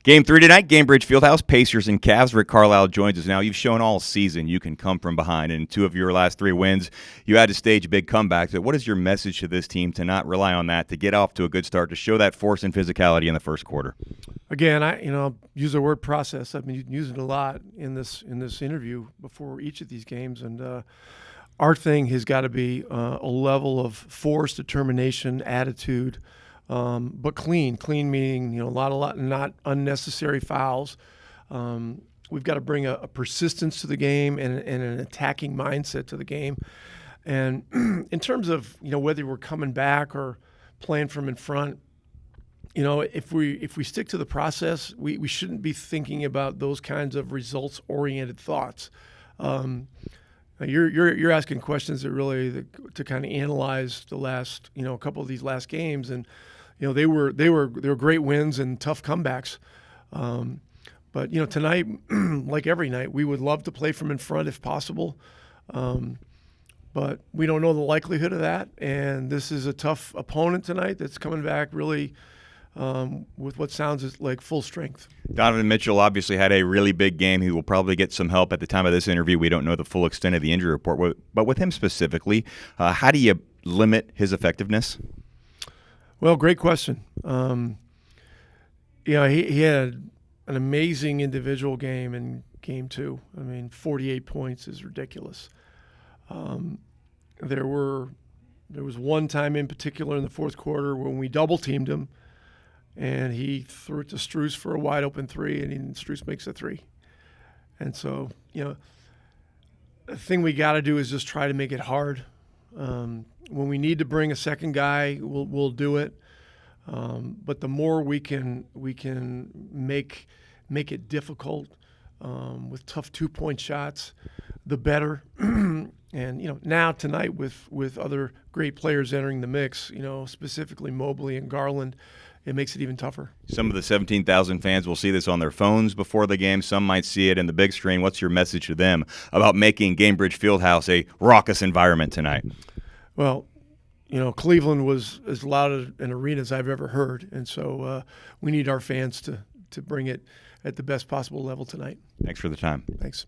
Game 3 tonight, Gamebridge Fieldhouse, Pacers and Cavs. Rick Carlisle joins us now. You've shown all season you can come from behind. In 2 of your last 3 wins, you had to stage a big comeback. So what is your message to this team to not rely on that, to get off to a good start, to show that force and physicality in the first quarter? Again, I use the word process. I've been using it a lot in this interview before each of these games, and our thing has got to be a level of force, determination, attitude. But clean meaning, a lot not unnecessary fouls. We've got to bring a persistence to the game and an attacking mindset to the game. And in terms of, whether we're coming back or playing from in front, if we stick to the process, we shouldn't be thinking about those kinds of results-oriented thoughts. You're asking questions that really to kind of analyze the last, a couple of these last games, and they were great wins and tough comebacks. But tonight, like every night, we would love to play from in front if possible. But we don't know the likelihood of that, and this is a tough opponent tonight that's coming back really with what sounds like full strength. Donovan Mitchell obviously had a really big game. He will probably get some help at the time of this interview. We don't know the full extent of the injury report, but with him specifically, how do you limit his effectiveness? Well, great question. He had an amazing individual game in game 2. 48 points is ridiculous. There was one time in particular in the fourth quarter when we double teamed him, and he threw it to Strus for a wide open 3, and Strus makes a 3. And so, the thing we got to do is just try to make it hard. When we need to bring a second guy, we'll do it. But the more we can make it difficult with tough 2-point shots, the better. And now tonight with other great players entering the mix, specifically Mobley and Garland, it makes it even tougher. Some of the 17,000 fans will see this on their phones before the game. Some might see it in the big screen. What's your message to them about making Gamebridge Fieldhouse a raucous environment tonight? Well, Cleveland was as loud an arena as I've ever heard, and so we need our fans to bring it at the best possible level tonight. Thanks for the time. Thanks.